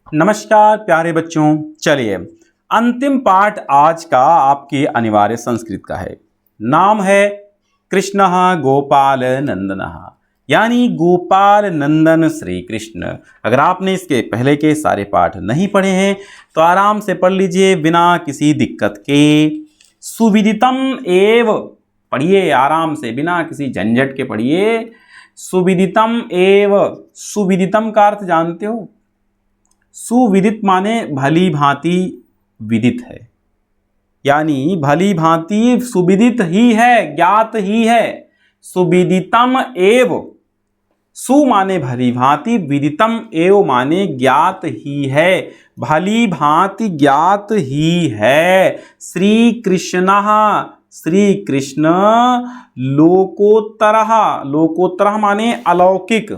नमस्कार प्यारे बच्चों। चलिए, अंतिम पाठ आज का आपके अनिवार्य संस्कृत का है। नाम है कृष्ण गोपाल नंदन, यानी गोपाल नंदन श्री कृष्ण। अगर आपने इसके पहले के सारे पाठ नहीं पढ़े हैं तो आराम से पढ़ लीजिए बिना किसी दिक्कत के। सुविदितम एव पढ़िए, आराम से बिना किसी झंझट के पढ़िए। सुविदितम एव, सुविदितम का अर्थ जानते हो? सुविदित माने भली भांति विदित है, यानी भली भांति सुविदित ही है, ज्ञात ही है। सुविदितम एव, सु माने भली भांति, विदितम एव माने ज्ञात ही है, भली भांति ज्ञात ही है। श्री कृष्ण, श्री कृष्ण लोकोत्तरः, लोकोत्तरः माने अलौकिक,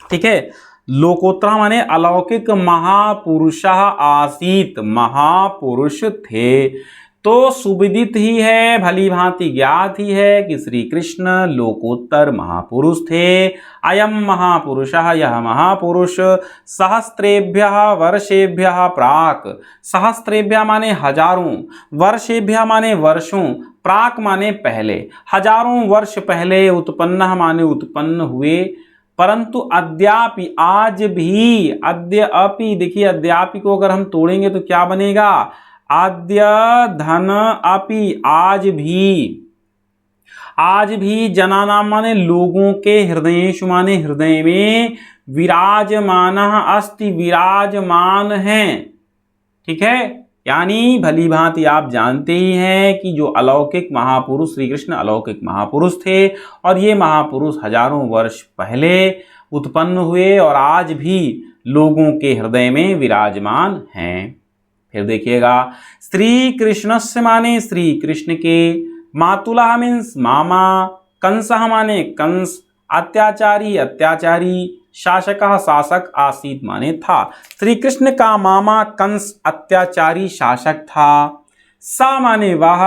ठीक है। लोकोत्तरः माने अलौकिक महापुरुषः आसीत, महापुरुष थे। तो सुविदित ही है, भली भांति ज्ञात ही है कि श्री कृष्ण लोकोत्तर महापुरुष थे। अयम महापुरुषः, यह महापुरुष सहस्रेभ्यः वर्षेभ्यः प्राक, सहस्रेभ्यः माने हजारों, वर्षेभ्यः माने वर्षों, प्राक माने पहले, हजारों वर्ष पहले, उत्पन्न माने उत्पन्न हुए। परंतु अद्यापि, आज भी, अद्यापि देखिए, अद्यापि को अगर हम तोड़ेंगे तो क्या बनेगा? आद्य धन अपि, आज भी, आज भी जनानाम माने लोगों के, हृदयेषु माने हृदय में, विराजमानः अस्ति विराजमान है, ठीक है। यानी भली भांति आप जानते ही हैं कि जो अलौकिक महापुरुष श्री कृष्ण अलौकिक महापुरुष थे और ये महापुरुष हजारों वर्ष पहले उत्पन्न हुए और आज भी लोगों के हृदय में विराजमान हैं। फिर देखिएगा, श्री कृष्ण से माने श्री कृष्ण के, मातुला मीन्स मामा, कंसः माने कंस, अत्याचारी अत्याचारी, शासक शासक, आसीत माने था। श्री कृष्ण का मामा कंस अत्याचारी शासक था। सा माने वह,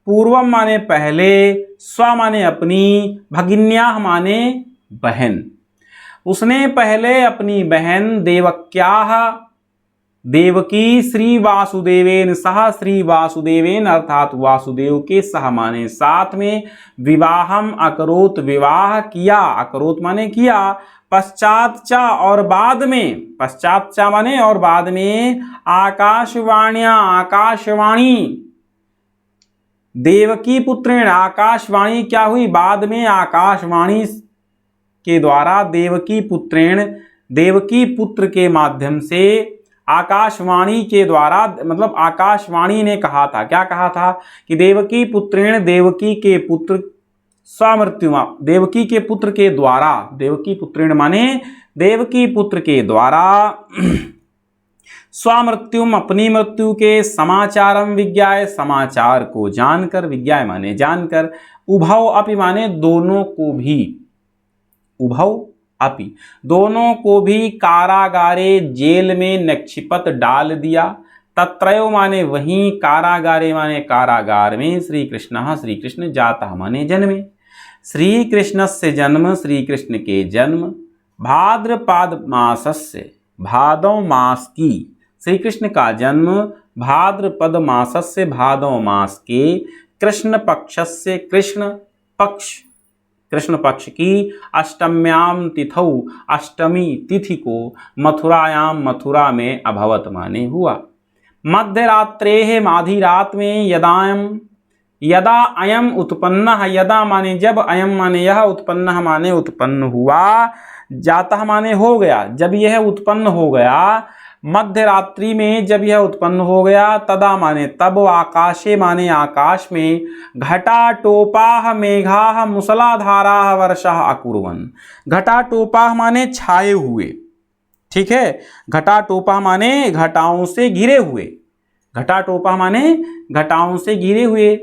पूर्वम माने पहले, स्व माने अपनी, भगिन्याः माने बहन, उसने पहले अपनी बहन देवक्याः, देवकी श्री वासुदेवेन सह, श्री वासुदेवेन अर्थात वासुदेव के सह माने साथ में, विवाहम अकरोत विवाह किया, अकरोत माने किया, पश्चात चा और बाद में, पश्चात चा माने और बाद में, आकाशवाण्या आकाशवाणी, देवकी पुत्रेण, आकाशवाणी क्या हुई? बाद में आकाशवाणी के द्वारा, देवकी पुत्रेण, देवकी पुत्र के माध्यम से, आकाशवाणी के द्वारा, मतलब आकाशवाणी ने कहा था, क्या कहा था? कि देवकी पुत्रेण, देवकी के पुत्र, स्वमृत्युमा, देवकी के पुत्र के द्वारा, देवकी पुत्रेण माने देवकी पुत्र के द्वारा, स्वमृत्युम अपनी मृत्यु के, समाचारम विज्ञाय समाचार को जानकर, विज्ञाय माने जानकर, उभौ अपि माने दोनों को भी, उभौ अपि दोनों को भी, कारागारे जेल में निक्षिपत डाल दिया, तत्रयो माने वहीं, कारागारे माने कारागार में, श्री कृष्ण, श्री कृष्ण जातः माने जन्मे, श्री कृष्ण से जन्म, श्री कृष्ण के जन्म, भाद्रपद मासस्य, भादव मास की, श्री कृष्ण का जन्म भाद्रपद मासस्य, भादव मास के, कृष्ण पक्षस्य, कृष्ण पक्ष, कृष्ण पक्ष की, अष्टम्याम तिथौ, अष्टमी तिथि को, मथुरायाम मथुरा में, अभवत माने हुआ। मध्यरात्रे माधी रात में, यदायम, यदा अयम उत्पन्न, यदा माने जब, अयम माने यह, उत्पन्न माने उत्पन्न हुआ, जातः माने हो गया, जब यह उत्पन्न हो गया, मध्य रात्रि में जब यह उत्पन्न हो गया, तदा माने तब, आकाशे माने आकाश में, घटाटोपाः मेघाः मुसलाधाराः वर्षाः अकुर्वन्, घटाटोपाः माने छाए हुए, ठीक है। घटाटोपाः माने घटाओं से घिरे हुए, घटाटोपाः माने घटाओं से घिरे हुए।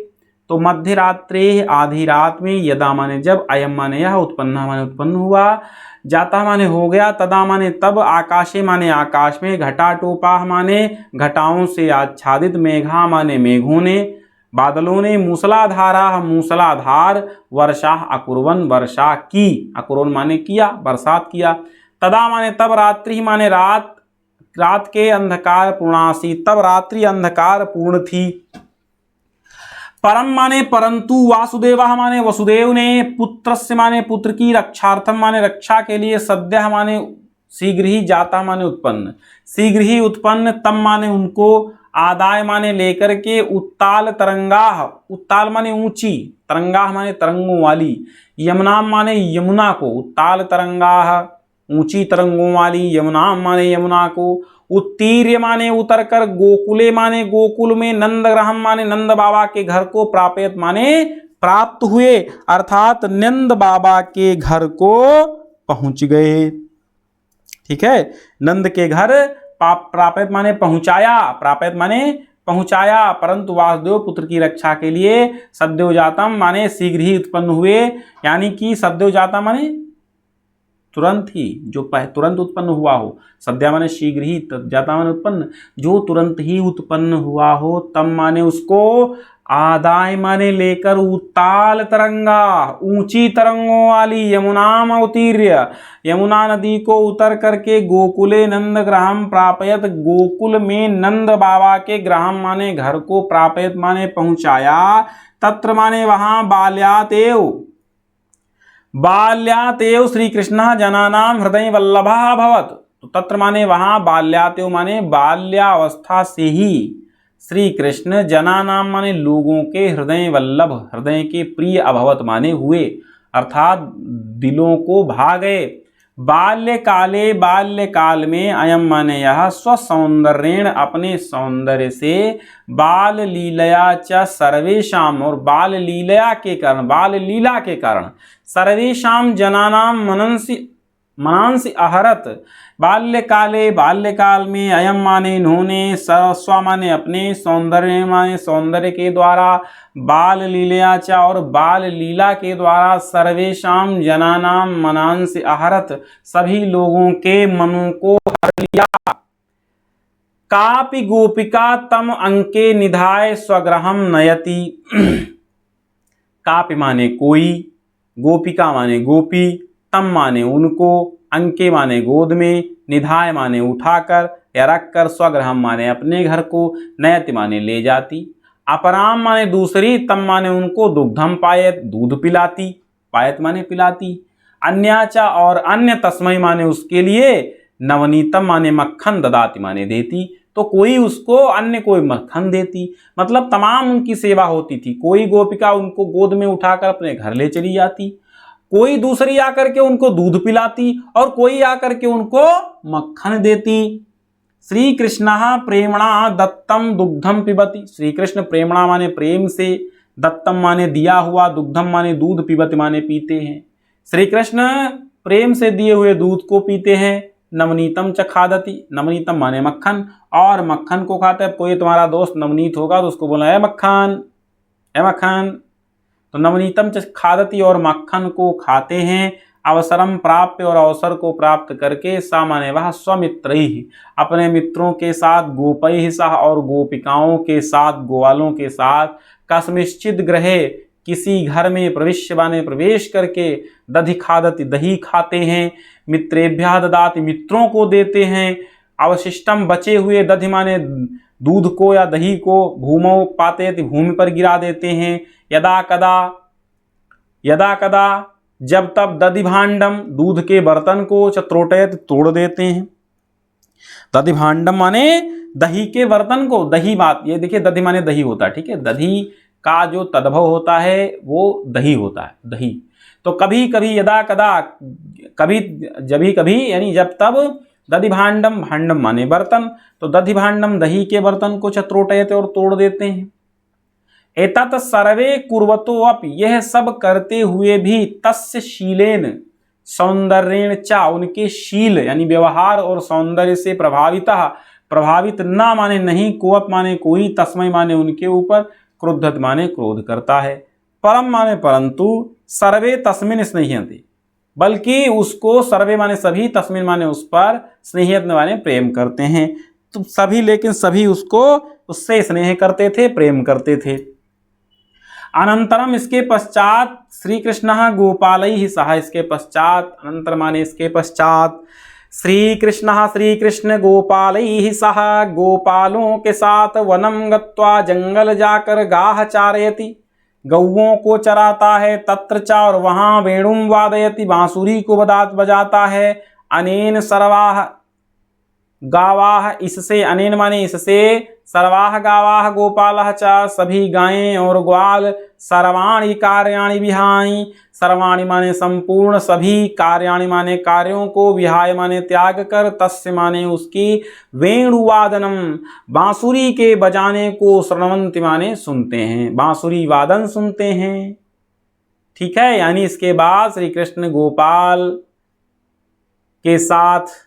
तो मध्य रात्रि आधी रात में, यदा माने जब, अयम माने यह, उत्पन्न माने उत्पन्न हुआ, जाता माने हो गया, तदा माने तब, आकाशे माने आकाश में, घटाटोपाः माने घटाओं से आच्छादित, मेघा माने मेघों ने, बादलों ने, मूसलाधारा मूसलाधार, वर्षा अकुर्वन वर्षा की, अकुर्वन माने किया, बरसात किया, तदा माने तब, रात्रि माने रात रात के अंधकार पूर्णासी, तब रात्रि अंधकार पूर्ण थी। परम माने परंतु, वासुदेवा माने वसुदेव ने, पुत्रस्य माने पुत्र की, रक्षार्थम माने रक्षा के लिए, सद्यः माने शीघ्र ही, जाता माने उत्पन्न, शीघ्र ही उत्पन्न, तम माने उनको, आदाय माने लेकर के, उत्ताल तरंगाह, उत्ताल माने ऊंची, तरंगाह माने तरंगों वाली, यमुना माने यमुना को, उत्ताल तरंगाह ऊंची तरंगों वाली, यमुना माने यमुना को, उत्तीर्य माने उतर कर, गोकुले माने गोकुल में, नंद ग्रहम माने नंद बाबा के घर को, प्राप्त माने प्राप्त हुए, अर्थात नंद बाबा के घर को पहुंच गए। ठीक है, नंद के घर प्राप्त माने पहुंचाया, प्राप्त माने पहुंचाया, परंतु वासुदेव पुत्र की रक्षा के लिए, सद्योजातम माने शीघ्र ही उत्पन्न हुए, यानी कि सद्योजाता माने तुरंत ही, जो तुरंत उत्पन्न हुआ हो, सद्या माने शीघ्र ही, जाता माने उत्पन्न, जो तुरंत ही उत्पन्न हुआ हो, तम माने उसको, आदाय माने लेकर, उत्ताल तरंगा ऊंची तरंगों वाली, यमुना अवतीर्य यमुना नदी को उतर करके, गोकुले नंद ग्राम प्रापयत, गोकुल में नंद बाबा के ग्राम माने घर को, प्रापयत माने पहुंचाया, तत्र माने वहां, बाल्यातेव श्री कृष्ण जनानाम हृदय वल्लभा अभवत। तो तत्र माने वहां, बाल्यातेव माने बाल्यावस्था से ही, श्री कृष्ण जनानाम माने लोगों के, हृदय वल्लभ हृदय के प्रिय, अभवत माने हुए, अर्थात दिलों को भा गए। बाल्यकाले बाल्यकाल में, अयम माने यह, स्वसौंदर्येण अपने सौंदर्य से, बाल लीलया च सर्वेशाम और बाल लीलया के कारण, बाल लीला के कारण, सर्वेशाम जनानाम मनांसि अहरत। बाल्यकाले बाल्यकाल में, अयम माने इन्होंने, स्व माने अपने, सौंदर्य माने सौंदर्य के द्वारा, बाल लीलया च और बाल लीला के द्वारा, सर्वेशाम जनानाम मनांसि अहरत सभी लोगों के मनों को हर लिया। कापि गोपिका तम अंके निधाय स्वग्रहम नयति। कापि माने कोई, गोपिका माने गोपी, तम माने उनको, अंके माने गोद में, निधाय माने उठाकर या रखकर, स्वग्रहम माने अपने घर को, नयति माने ले जाती, अपराम माने दूसरी, तम माने उनको, दुग्धम पायत दूध पिलाती, पायत माने पिलाती, अन्याचा और अन्य, तस्मै माने उसके लिए, नवनीतम माने मक्खन, ददाति माने देती। तो कोई उसको, अन्य कोई मक्खन देती, मतलब तमाम उनकी सेवा होती थी। कोई गोपिका उनको गोद में उठाकर अपने घर ले चली जाती, कोई दूसरी आकर के उनको दूध पिलाती, और कोई आकर के उनको मक्खन देती। श्री कृष्ण प्रेमणा दत्तम दुग्धम पिबती, श्री कृष्ण प्रेमणा माने प्रेम से, दत्तम माने दिया हुआ, दुग्धम माने दूध, पिबती माने पीते हैं। श्री कृष्ण प्रेम से दिए हुए दूध को पीते हैं। नवनीतम च खादती, नवनीतम माने मक्खन, और मक्खन को खाते हैं। कोई तुम्हारा दोस्त नवनीत होगा तो उसको बोला है मक्खन, है मक्खन, तो नवनीतम च खादती और मक्खन को खाते हैं। अवसरम प्राप्य और अवसर को प्राप्त करके, सा माने वह, स्वमित्र ही अपने मित्रों के साथ, गोपै सह और गोपिकाओं के साथ, ग्वालों के साथ, कस्मिश्चिद ग्रहे किसी घर में, प्रविश्य माने प्रवेश करके, दधि खादति दही खाते हैं, मित्रेभ्यः ददाति मित्रों को देते हैं, अवशिष्टम बचे हुए, दधि माने दूध को या दही को, भूमौ पातेति भूमि पर गिरा देते हैं, यदा कदा जब तब, दधि भांडम दूध के बर्तन को, चत्रोटयत तोड़ देते हैं। दधि भांडम माने दही के बर्तन को, दही बात, ये देखिए दधि माने दही होता है, ठीक है, दधी का जो तद्भव होता है वो दही होता है, दही। तो कभी कभी, यदा कदा, कभी जभी कभी, यानी जब तब, दधि भांडम, भांडम माने बर्तन, तो दधि भांडम दही के बर्तन को, चत्रोटयते और तोड़ देते हैं। एतत् सर्वे कुर्वतो अपि, यह सब करते हुए भी, तस्य शीलेन सौंदर्येण च, उनके शील यानी व्यवहार और सौंदर्य से प्रभावित न माने नहीं, कोप माने कोई, तस्मै माने उनके ऊपर, क्रुद्धत माने क्रोध करता है, परम माने परंतु, सर्वे तस्मिन् स्नेह्यन्ते, बल्कि उसको, सर्वे माने सभी, तस्मिन् माने उस पर, स्नेह्यत माने प्रेम करते हैं। तो सभी, लेकिन सभी उसको, उससे स्नेह करते थे, प्रेम करते थे। अनंतरम, इसके पश्चात, श्री कृष्ण गोपालैः सह, इसके पश्चात, अनंतर माने इसके पश्चात, श्री कृष्ण गोपालैः सह गोपालों के साथ वनम गत्वा जंगल जाकर गाह चारयति, गौओं को चराता है, तत्र च और वहां वेणुम वादयति बांसुरी को बजाता है, अनेन सर्वाह गावाह इससे, अनेन माने इससे, सर्वाह गावाह गोपालः च सभी गायें और ग्वाल, सर्वाणि कार्याणि विहाय, सर्वाणि माने संपूर्ण, सभी कार्याणि माने कार्यों को, विहाय माने त्याग कर, तस्य माने उसकी, वेणुवादनम बांसुरी के बजाने को, श्रवन्ति माने सुनते हैं, बांसुरी वादन सुनते हैं। ठीक है, यानी इसके बाद श्री कृष्ण गोपाल के साथ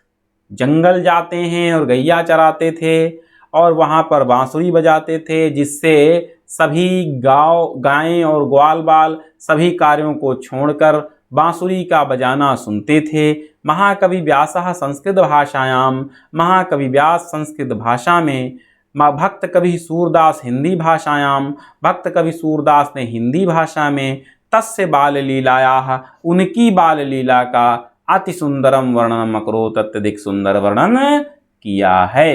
जंगल जाते हैं और गैया चराते थे और वहाँ पर बांसुरी बजाते थे, जिससे सभी गायें और ग्वाल बाल सभी कार्यों को छोड़कर बांसुरी का बजाना सुनते थे। महाकवि व्यासः संस्कृत भाषायाम, महाकवि व्यास संस्कृत भाषा में, भक्त कवि सूरदास हिंदी भाषायाम, भक्त कवि सूरदास ने हिंदी भाषा में, तस्य बाल लीलायाः उनकी बाल लीला का अति सुंदरम वर्णनम अकरोत्, अत्यधिक सुंदर वर्णन किया है।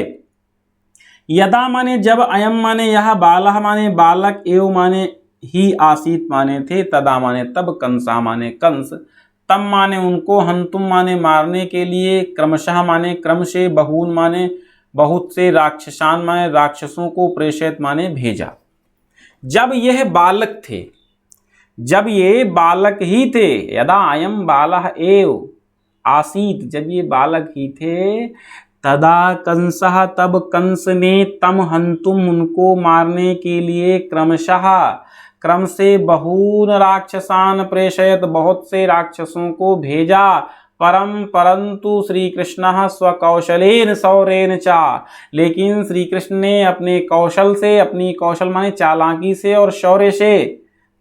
यदा माने जब, अयम माने यह, बालः माने बालक, एव माने ही, आसीत माने थे, तदा माने तब, कंसा माने कंस, तम माने उनको, हंतुम माने मारने के लिए, क्रमशः माने क्रम से, बहून माने बहुत से, राक्षसान माने राक्षसों को, प्रेषित माने भेजा। जब यह बालक थे, जब ये बालक ही थे, यदा अयम बालः एव आसीत, जब ये बालक ही थे, तदा कंसः तब कंस ने, तम हंतुम उनको मारने के लिए, क्रमशः क्रम से, बहून राक्षसान प्रेषयत बहुत से राक्षसों को भेजा, परंतु श्री कृष्ण स्वकौशलेन शौर्येन चा, लेकिन श्री कृष्ण ने अपने कौशल से, अपनी कौशल माने चालाकी से और शौर्य से,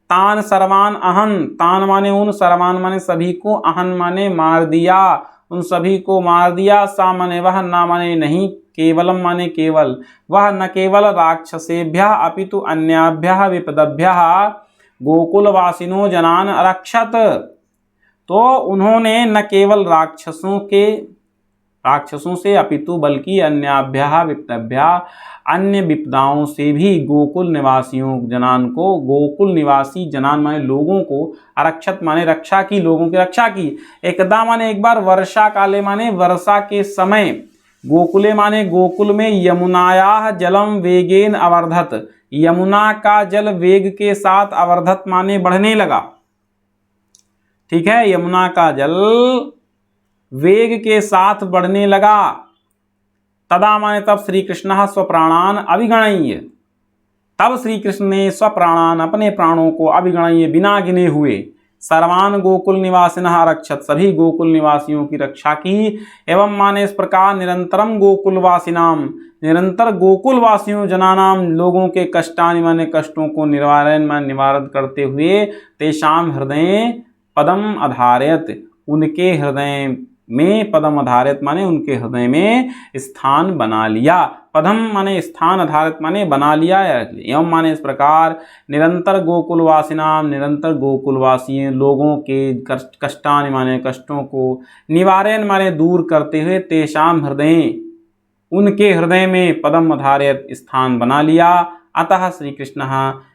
तान सर्वान अहन, तान माने उन, सर्वान माने सभी को, अहन माने मार दिया, उन सभी को मार दिया, सा माने वह, ना माने नहीं, केवलम माने केवल, वह न केवल राक्षसेभ्यः अपितु अन्याभ्यः विपदभ्यः गोकुलवासिनो जनान अरक्षत, तो उन्होंने न केवल राक्षसों से अपितु बल्कि अन्याभ्यः विपदभ्यः अन्य विपदाओं से भी गोकुल निवासियों जनान को, गोकुल निवासी जनान माने लोगों को, आरक्षत माने रक्षा की, लोगों की रक्षा की। एकदा माने एक बार, वर्षा काले माने वर्षा के समय, गोकुले माने गोकुल में, यमुनायाः जलम वेगेन अवर्धत, यमुना का जल वेग के साथ, अवर्धत माने बढ़ने लगा। ठीक है, यमुना का जल वेग के साथ बढ़ने लगा। तदा माने तब, श्री कृष्ण स्वप्राणान अभिगणय्य, तब श्री कृष्ण ने स्वप्राणान अपने प्राणों को, अभिगणय्य बिना गिने हुए, सर्वान गोकुल निवासिनः आरक्षत सभी गोकुल निवासियों की रक्षा की, एवं माने इस प्रकार निरंतरम गोकुलवासिनाम, निरंतर गोकुलवासियों जनानाम लोगों के कष्टानि माने कष्टों को निवारण करते हुए, तेषाम हृदय पदम आधारयत उनके हृदय में, पदम आधारित माने उनके हृदय में स्थान बना लिया, पदम माने स्थान, आधारित माने बना लिया, एवं माने इस प्रकार निरंतर गोकुलवासिनाम, निरंतर गोकुलवासी लोगों के कष्टानि माने कष्टों को, निवारण माने दूर करते हुए, तेषाम हृदय उनके हृदय में, पदम आधारित स्थान बना लिया। अतः श्री कृष्ण,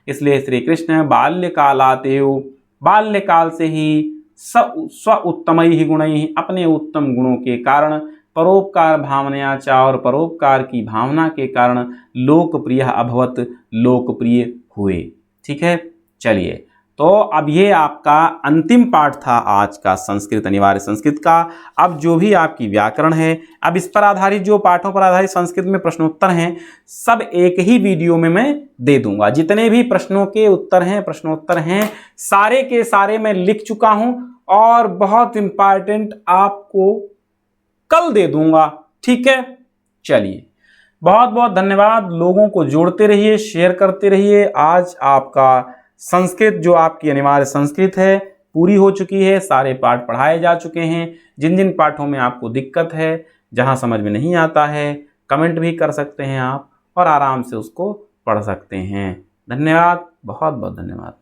इसलिए श्री कृष्ण बाल्यकालातेव, बाल्यकाल से ही, स्व उत्तमैः गुणैः अपने उत्तम गुणों के कारण, परोपकार भावनया च और परोपकार की भावना के कारण, लोकप्रिय अभवत लोकप्रिय हुए। ठीक है, चलिए, तो अब ये आपका अंतिम पाठ था आज का संस्कृत अनिवार्य संस्कृत का। अब जो भी आपकी व्याकरण है, अब इस पर आधारित जो पाठों पर आधारित संस्कृत में प्रश्नोत्तर हैं, सब एक ही वीडियो में मैं दे दूंगा। जितने भी प्रश्नों के उत्तर हैं, प्रश्नोत्तर हैं, सारे के सारे मैं लिख चुका हूं और बहुत इंपॉर्टेंट आपको कल दे दूंगा। ठीक है, चलिए, बहुत बहुत धन्यवाद। लोगों को जोड़ते रहिए, शेयर करते रहिए। आज आपका संस्कृत जो आपकी अनिवार्य संस्कृत है पूरी हो चुकी है, सारे पाठ पढ़ाए जा चुके हैं। जिन जिन पाठों में आपको दिक्कत है, जहां समझ में नहीं आता है, कमेंट भी कर सकते हैं आप और आराम से उसको पढ़ सकते हैं। धन्यवाद, बहुत बहुत धन्यवाद।